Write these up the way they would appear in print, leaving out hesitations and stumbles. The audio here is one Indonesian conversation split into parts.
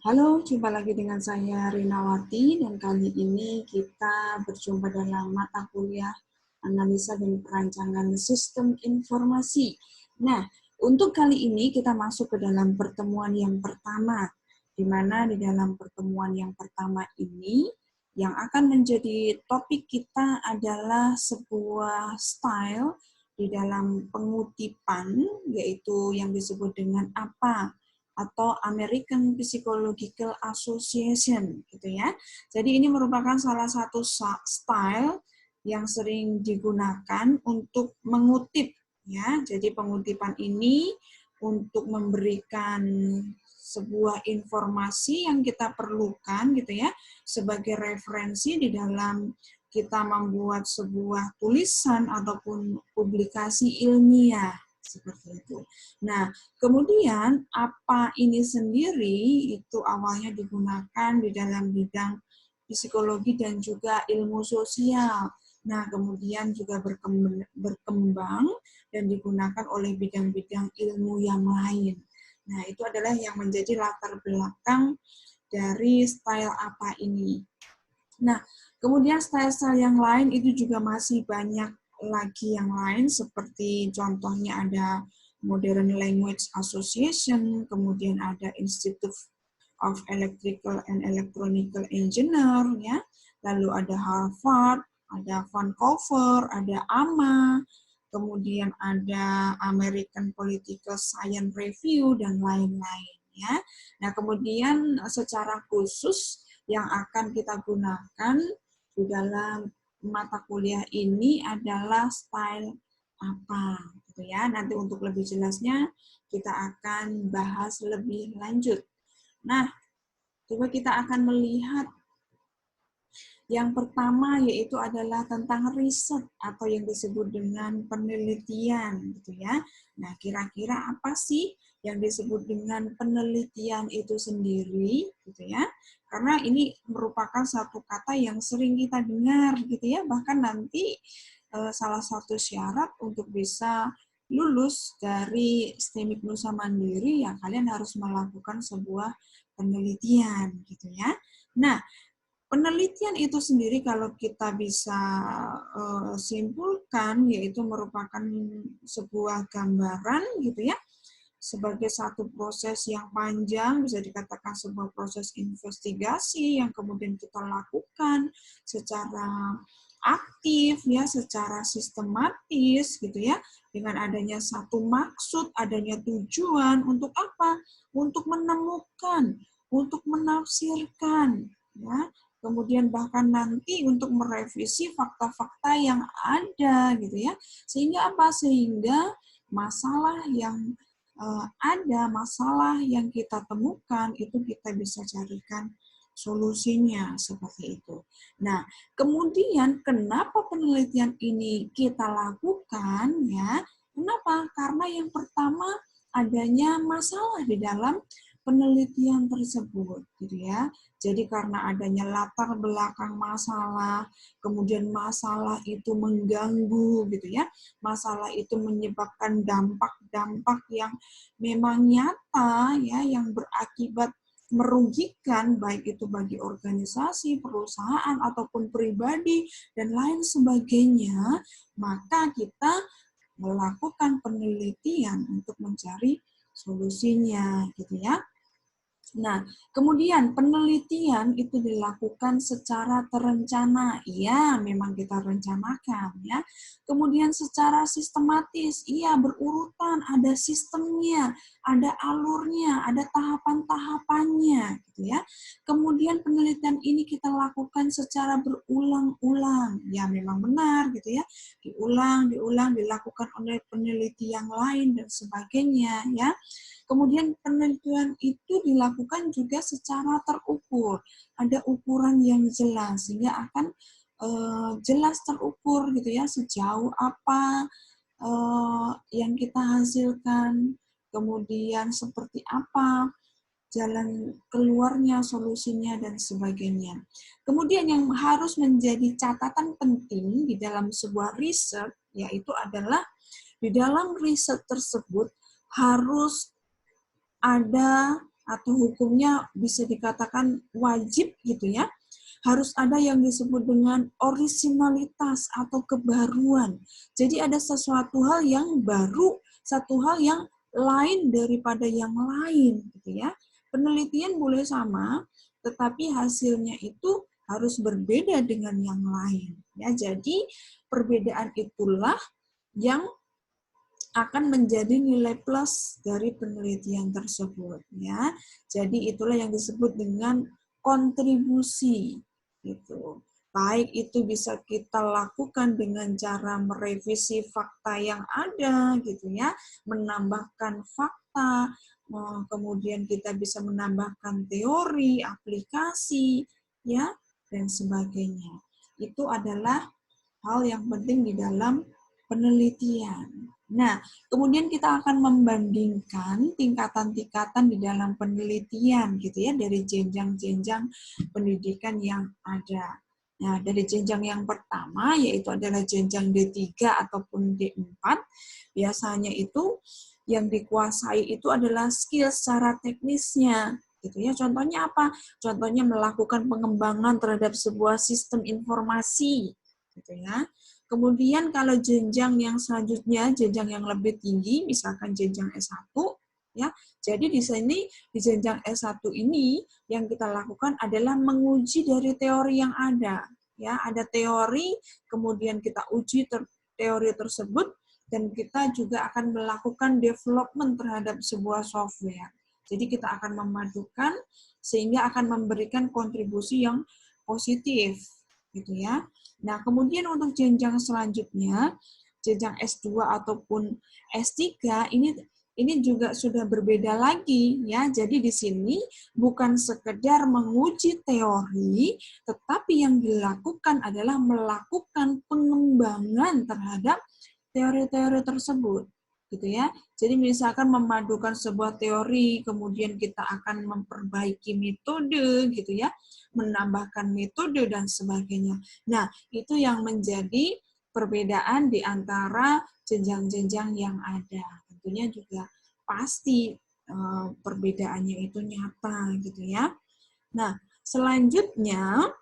Halo, jumpa lagi dengan saya Rinawati dan kali ini kita berjumpa dalam mata kuliah Analisa dan Perancangan Sistem Informasi. Nah, untuk kali ini kita masuk ke dalam pertemuan yang pertama, di mana di dalam pertemuan yang pertama ini yang akan menjadi topik kita adalah sebuah style di dalam pengutipan, yaitu yang disebut dengan apa atau American Psychological Association gitu ya. Jadi ini merupakan salah satu style yang sering digunakan untuk mengutip ya. Jadi pengutipan ini untuk memberikan sebuah informasi yang kita perlukan gitu ya sebagai referensi di dalam kita membuat sebuah tulisan ataupun publikasi ilmiah seperti itu. Nah, kemudian apa ini sendiri itu awalnya digunakan di dalam bidang psikologi dan juga ilmu sosial. Nah, kemudian juga berkembang dan digunakan oleh bidang-bidang ilmu yang lain. Nah, itu adalah yang menjadi latar belakang dari style apa ini. Nah, kemudian style-style yang lain itu juga masih banyak lagi yang lain, seperti contohnya ada Modern Language Association, kemudian ada Institute of Electrical and Electronical Engineer, ya. Lalu ada Harvard, ada Vancouver, ada AMA, kemudian ada American Political Science Review, dan lain-lain. Ya. Nah, kemudian secara khusus yang akan kita gunakan di dalam mata kuliah ini adalah style apa, gitu ya. Nanti untuk lebih jelasnya kita akan bahas lebih lanjut. Nah, coba kita akan melihat yang pertama yaitu adalah tentang riset atau yang disebut dengan penelitian gitu ya. Nah, kira-kira apa sih yang disebut dengan penelitian itu sendiri gitu ya? Karena ini merupakan satu kata yang sering kita dengar gitu ya, bahkan nanti salah satu syarat untuk bisa lulus dari STEMIK Nusa Mandiri ya kalian harus melakukan sebuah penelitian gitu ya. Nah, penelitian itu sendiri kalau kita bisa simpulkan yaitu merupakan sebuah gambaran gitu ya sebagai satu proses yang panjang, bisa dikatakan sebuah proses investigasi yang kemudian kita lakukan secara aktif ya, secara sistematis gitu ya, dengan adanya satu maksud, adanya tujuan untuk apa? Untuk menemukan, untuk menafsirkan ya, kemudian bahkan nanti untuk merevisi fakta-fakta yang ada gitu ya. Sehingga apa? Sehingga masalah yang ada masalah yang kita temukan, itu kita bisa carikan solusinya seperti itu. Nah, kemudian kenapa penelitian ini kita lakukan ya? Kenapa? Karena yang pertama adanya masalah di dalam penelitian tersebut, gitu ya. Jadi karena adanya latar belakang masalah, kemudian masalah itu mengganggu, gitu ya. Masalah itu menyebabkan dampak-dampak yang memang nyata ya yang berakibat merugikan baik itu bagi organisasi, perusahaan ataupun pribadi dan lain sebagainya, maka kita melakukan penelitian untuk mencari solusinya gitu ya. Nah, kemudian penelitian itu dilakukan secara terencana. Iya, memang kita rencanakan ya. Kemudian secara sistematis, iya berurutan, ada sistemnya, ada alurnya, ada tahapan-tahapannya gitu ya. Kemudian penelitian ini kita lakukan secara berulang-ulang. Ya, memang benar gitu ya. Diulang dilakukan oleh peneliti yang lain dan sebagainya ya. Kemudian penelitian itu dilakukan juga secara terukur. Ada ukuran yang jelas sehingga akan jelas terukur gitu ya sejauh apa yang kita hasilkan, kemudian seperti apa jalan keluarnya, solusinya, dan sebagainya. Kemudian yang harus menjadi catatan penting di dalam sebuah riset, yaitu adalah di dalam riset tersebut harus ada atau hukumnya bisa dikatakan wajib gitu ya, harus ada yang disebut dengan orisinalitas atau kebaruan. Jadi ada sesuatu hal yang baru, satu hal yang lain daripada yang lain gitu ya. Penelitian boleh sama, tetapi hasilnya itu harus berbeda dengan yang lain. Ya, jadi perbedaan itulah yang akan menjadi nilai plus dari penelitian tersebut ya. Jadi itulah yang disebut dengan kontribusi gitu. Baik itu bisa kita lakukan dengan cara merevisi fakta yang ada gitu ya, menambahkan fakta, kemudian kita bisa menambahkan teori, aplikasi ya dan sebagainya. Itu adalah hal yang penting di dalam penelitian. Nah, kemudian kita akan membandingkan tingkatan-tingkatan di dalam penelitian gitu ya dari jenjang-jenjang pendidikan yang ada. Nah, dari jenjang yang pertama yaitu adalah jenjang D3 ataupun D4, biasanya itu yang dikuasai itu adalah skill secara teknisnya gitu ya. Contohnya apa? Contohnya melakukan pengembangan terhadap sebuah sistem informasi gitu ya. Kemudian kalau jenjang yang selanjutnya, jenjang yang lebih tinggi, misalkan jenjang S1, ya. Jadi di sini di jenjang S1 ini yang kita lakukan adalah menguji dari teori yang ada, ya. Ada teori, kemudian kita uji teori tersebut dan kita juga akan melakukan development terhadap sebuah software. Jadi kita akan memadukan sehingga akan memberikan kontribusi yang positif gitu ya. Nah, kemudian untuk jenjang selanjutnya, jenjang S2 ataupun S3 ini juga sudah berbeda lagi ya. Jadi di sini bukan sekedar menguji teori, tetapi yang dilakukan adalah melakukan pengembangan terhadap teori-teori tersebut gitu ya. Jadi misalkan memadukan sebuah teori, kemudian kita akan memperbaiki metode gitu ya, menambahkan metode dan sebagainya. Nah, itu yang menjadi perbedaan di antara jenjang-jenjang yang ada. Tentunya juga pasti perbedaannya itu nyata gitu ya. Nah, selanjutnya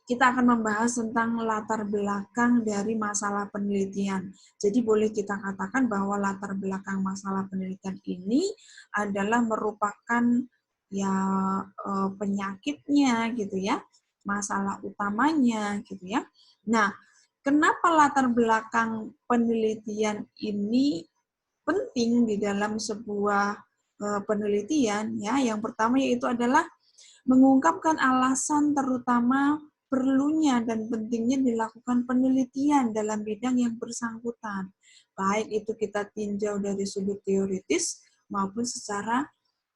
kita akan membahas tentang latar belakang dari masalah penelitian. Jadi boleh kita katakan bahwa latar belakang masalah penelitian ini adalah merupakan ya penyakitnya gitu ya, masalah utamanya gitu ya. Nah, kenapa latar belakang penelitian ini penting di dalam sebuah penelitian ya? Yang pertama yaitu adalah mengungkapkan alasan terutama perlunya dan pentingnya dilakukan penelitian dalam bidang yang bersangkutan. Baik itu kita tinjau dari sudut teoritis maupun secara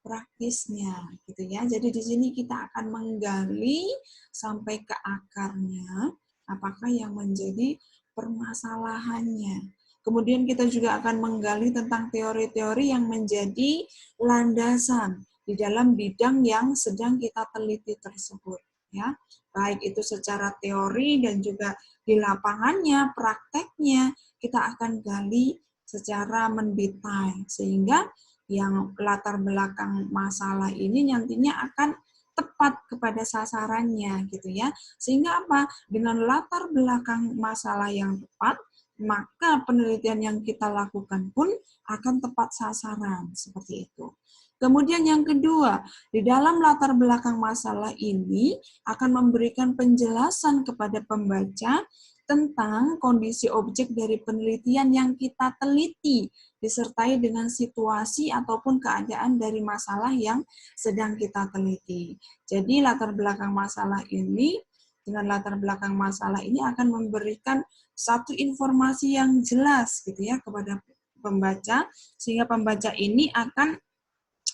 praktisnya gitu ya. Jadi di sini kita akan menggali sampai ke akarnya apakah yang menjadi permasalahannya. Kemudian kita juga akan menggali tentang teori-teori yang menjadi landasan di dalam bidang yang sedang kita teliti tersebut ya. Baik itu secara teori dan juga di lapangannya, prakteknya kita akan gali secara mendetail sehingga yang latar belakang masalah ini nantinya akan tepat kepada sasarannya gitu ya. Sehingga apa? Dengan latar belakang masalah yang tepat, maka penelitian yang kita lakukan pun akan tepat sasaran seperti itu. Kemudian yang kedua, di dalam latar belakang masalah ini akan memberikan penjelasan kepada pembaca tentang kondisi objek dari penelitian yang kita teliti, disertai dengan situasi ataupun keadaan dari masalah yang sedang kita teliti. Jadi latar belakang masalah ini, dengan latar belakang masalah ini akan memberikan satu informasi yang jelas gitu ya kepada pembaca, sehingga pembaca ini akan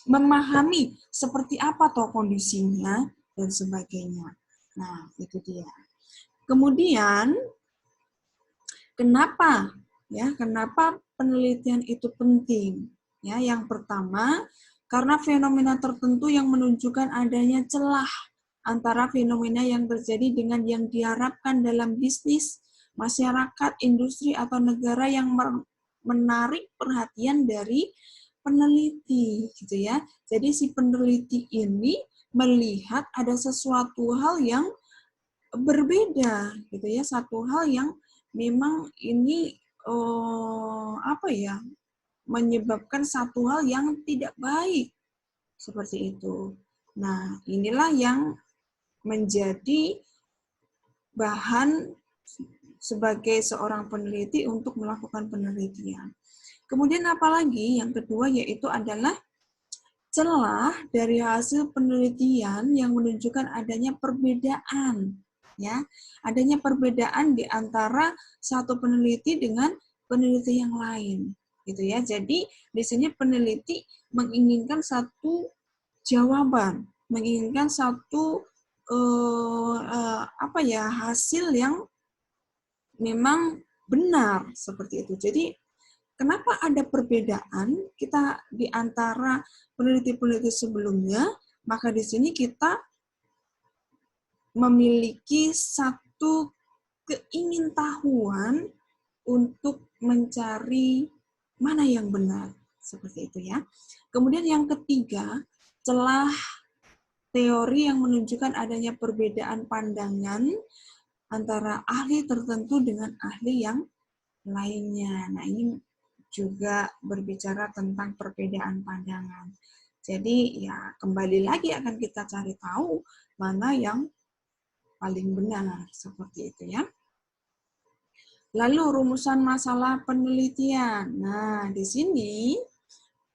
memahami seperti apa toh kondisinya dan sebagainya. Nah, itu dia. Kemudian kenapa penelitian itu penting? Ya, yang pertama, karena fenomena tertentu yang menunjukkan adanya celah antara fenomena yang terjadi dengan yang diharapkan dalam bisnis, masyarakat, industri atau negara yang menarik perhatian dari peneliti, gitu ya. Jadi si peneliti ini melihat ada sesuatu hal yang berbeda, gitu ya. Satu hal yang memang ini apa ya, menyebabkan satu hal yang tidak baik, seperti itu. Nah, inilah yang menjadi bahan sebagai seorang peneliti untuk melakukan penelitian. Kemudian apalagi yang kedua yaitu adalah celah dari hasil penelitian yang menunjukkan adanya perbedaan, ya, adanya perbedaan di antara satu peneliti dengan peneliti yang lain, gitu ya. Jadi di sini peneliti menginginkan satu jawaban, menginginkan satu apa ya, hasil yang memang benar seperti itu. Jadi kenapa ada perbedaan kita di antara peneliti-peneliti sebelumnya? Maka di sini kita memiliki satu keingintahuan untuk mencari mana yang benar, seperti itu ya. Kemudian yang ketiga, celah teori yang menunjukkan adanya perbedaan pandangan antara ahli tertentu dengan ahli yang lainnya. Nah, ini juga berbicara tentang perbedaan pandangan. Jadi, ya kembali lagi akan kita cari tahu mana yang paling benar, seperti itu ya. Lalu rumusan masalah penelitian. Nah, di sini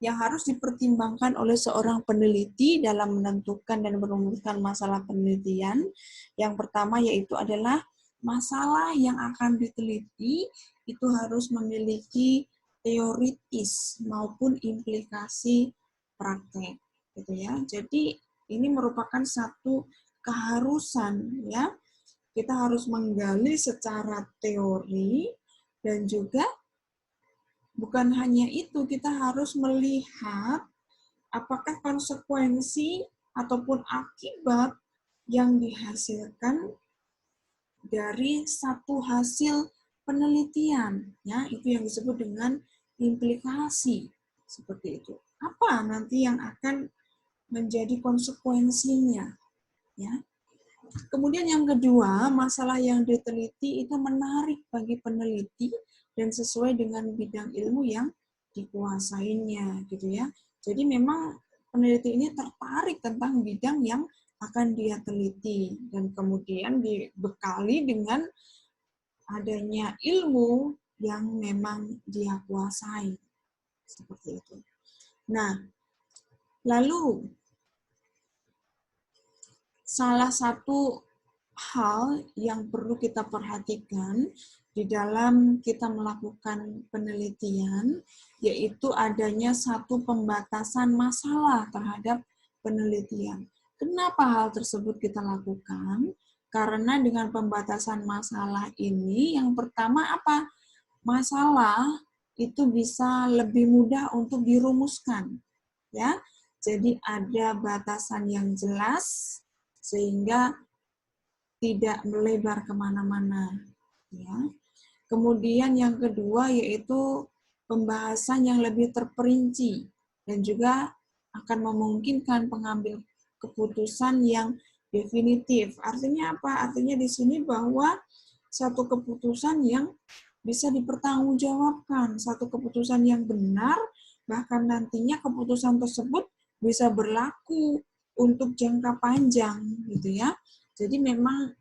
yang harus dipertimbangkan oleh seorang peneliti dalam menentukan dan merumuskan masalah penelitian. Yang pertama yaitu adalah masalah yang akan diteliti itu harus memiliki teoritis maupun implikasi praktek, gitu ya. Jadi ini merupakan satu keharusan ya. Kita harus menggali secara teori dan juga bukan hanya itu, kita harus melihat apakah konsekuensi ataupun akibat yang dihasilkan dari satu hasil penelitian. Ya, itu yang disebut dengan implikasi. Seperti itu. Apa nanti yang akan menjadi konsekuensinya? Ya. Kemudian yang kedua, masalah yang diteliti itu menarik bagi peneliti dan sesuai dengan bidang ilmu yang dikuasainya, gitu ya. Jadi memang peneliti ini tertarik tentang bidang yang akan dia teliti dan kemudian dibekali dengan adanya ilmu yang memang dia kuasai, seperti itu. Nah, lalu salah satu hal yang perlu kita perhatikan di dalam kita melakukan penelitian, yaitu adanya satu pembatasan masalah terhadap penelitian. Kenapa hal tersebut kita lakukan? Karena dengan pembatasan masalah ini, yang pertama apa? Masalah itu bisa lebih mudah untuk dirumuskan, ya. Jadi ada batasan yang jelas sehingga tidak melebar kemana-mana. Ya. Kemudian yang kedua yaitu pembahasan yang lebih terperinci dan juga akan memungkinkan pengambil keputusan yang definitif. Artinya apa? Artinya di sini bahwa satu keputusan yang bisa dipertanggungjawabkan, satu keputusan yang benar, bahkan nantinya keputusan tersebut bisa berlaku untuk jangka panjang, gitu ya. Jadi memang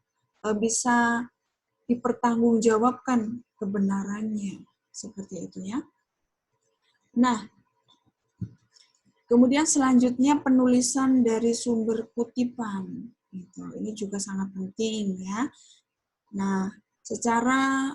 bisa dipertanggungjawabkan kebenarannya, seperti itu ya. Nah, kemudian selanjutnya penulisan dari sumber kutipan. Ini juga sangat penting ya. Nah, secara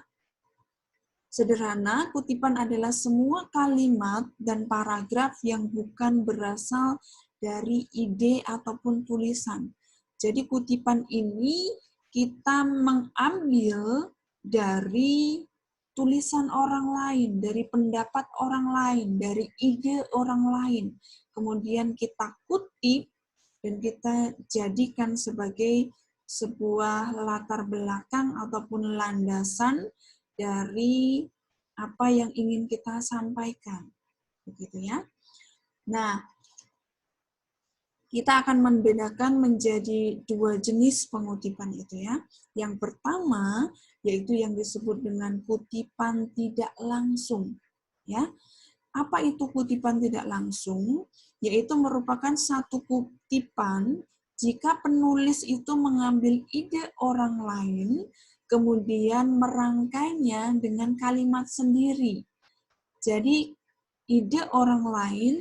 sederhana, kutipan adalah semua kalimat dan paragraf yang bukan berasal dari ide ataupun tulisan. Jadi kutipan ini kita mengambil dari tulisan orang lain, dari pendapat orang lain, dari ide orang lain. Kemudian kita kutip dan kita jadikan sebagai sebuah latar belakang ataupun landasan dari apa yang ingin kita sampaikan, begitu ya. Nah, kita akan membedakan menjadi dua jenis pengutipan itu ya. Yang pertama yaitu yang disebut dengan kutipan tidak langsung. Ya, apa itu kutipan tidak langsung? Yaitu merupakan satu kutipan jika penulis itu mengambil ide orang lain, kemudian merangkainya dengan kalimat sendiri. Jadi, ide orang lain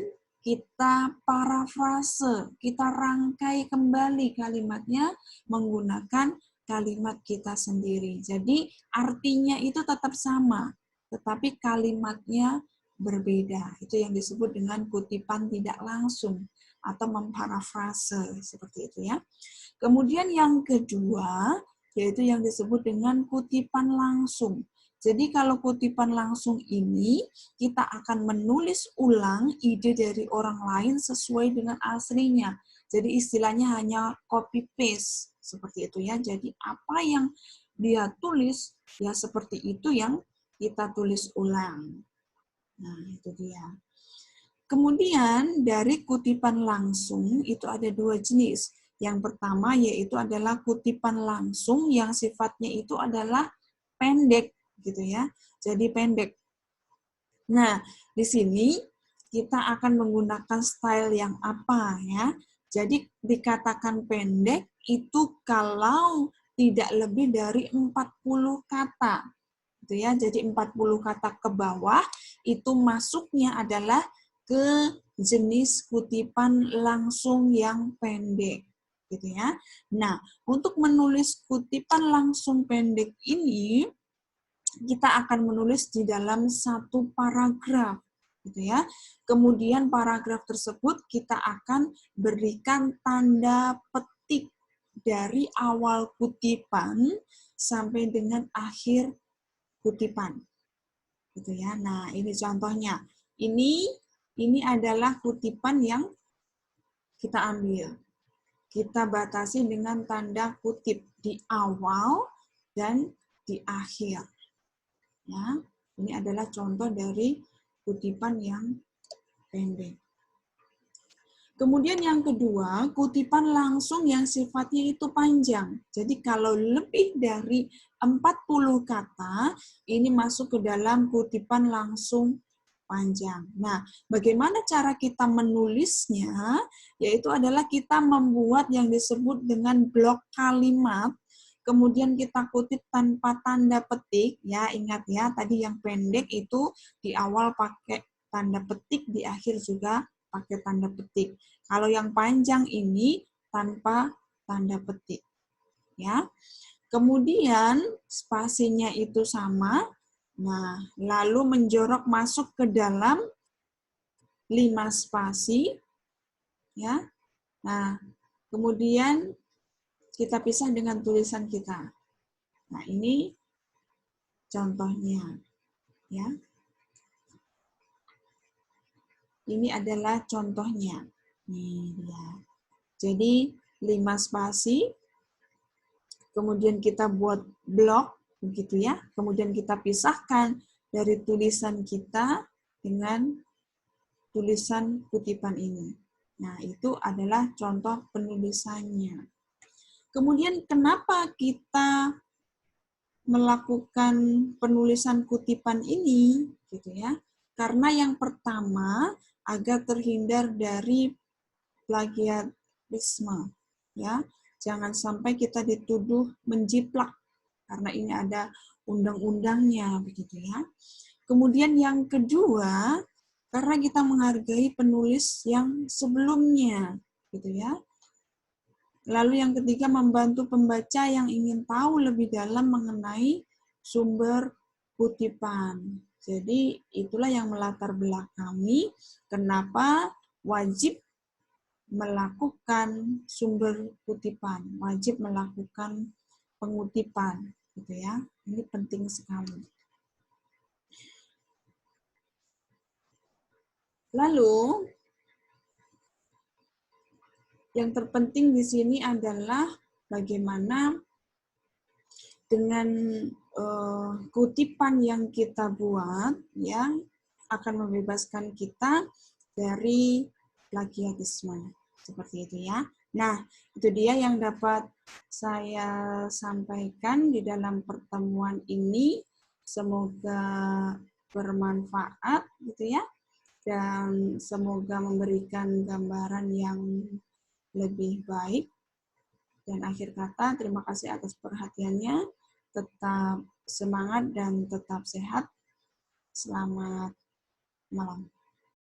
kita parafrase, kita rangkai kembali kalimatnya menggunakan kalimat kita sendiri. Jadi, artinya itu tetap sama, tetapi kalimatnya berbeda. Itu yang disebut dengan kutipan tidak langsung atau memparafrase seperti itu ya. Kemudian yang kedua yaitu yang disebut dengan kutipan langsung. Jadi kalau kutipan langsung ini kita akan menulis ulang ide dari orang lain sesuai dengan aslinya. Jadi istilahnya hanya copy paste seperti itu ya. Jadi apa yang dia tulis ya seperti itu yang kita tulis ulang. Nah, itu dia. Kemudian dari kutipan langsung itu ada dua jenis. Yang pertama yaitu adalah kutipan langsung yang sifatnya itu adalah pendek gitu ya. Jadi pendek. Nah, di sini kita akan menggunakan style yang apa ya? Jadi dikatakan pendek itu kalau tidak lebih dari 40 kata. Gitu ya. Jadi 40 kata ke bawah itu masuknya adalah ke jenis kutipan langsung yang pendek. Gitu ya. Nah, untuk menulis kutipan langsung pendek ini kita akan menulis di dalam satu paragraf, gitu ya. Kemudian paragraf tersebut kita akan berikan tanda petik dari awal kutipan sampai dengan akhir kutipan, gitu ya. Nah, ini contohnya. Ini adalah kutipan yang kita ambil. Kita batasi dengan tanda kutip di awal dan di akhir. Ya, ini adalah contoh dari kutipan yang pendek. Kemudian yang kedua, kutipan langsung yang sifatnya itu panjang. Jadi kalau lebih dari 40 kata, ini masuk ke dalam kutipan langsung panjang. Nah, bagaimana cara kita menulisnya? Yaitu adalah kita membuat yang disebut dengan blok kalimat, kemudian kita kutip tanpa tanda petik, ya ingat ya, tadi yang pendek itu di awal pakai tanda petik, di akhir juga pakai tanda petik. Kalau yang panjang ini tanpa tanda petik. Ya. Kemudian spasinya itu sama. Nah, lalu menjorok masuk ke dalam 5 spasi. Ya. Nah, kemudian kita pisah dengan tulisan kita. Nah, ini contohnya. Ya. Ini adalah contohnya. Nih dia. Jadi 5 spasi, kemudian kita buat blok, begitu ya. Kemudian kita pisahkan dari tulisan kita dengan tulisan kutipan ini. Nah, itu adalah contoh penulisannya. Kemudian kenapa kita melakukan penulisan kutipan ini, gitu ya? Karena yang pertama agar terhindar dari plagiarisme, ya. Jangan sampai kita dituduh menjiplak karena ini ada undang-undangnya, begitu ya. Kemudian yang kedua, karena kita menghargai penulis yang sebelumnya, gitu ya. Lalu yang ketiga, membantu pembaca yang ingin tahu lebih dalam mengenai sumber kutipan. Jadi itulah yang melatar belakangi kenapa wajib melakukan sumber kutipan, wajib melakukan pengutipan, gitu ya. Ini penting sekali. Lalu yang terpenting di sini adalah bagaimana dengan kutipan yang kita buat, ya, akan membebaskan kita dari plagiarisme. Seperti itu ya. Nah, itu dia yang dapat saya sampaikan di dalam pertemuan ini. Semoga bermanfaat gitu ya. Dan semoga memberikan gambaran yang lebih baik. Dan akhir kata, terima kasih atas perhatiannya. Tetap semangat dan tetap sehat. Selamat malam.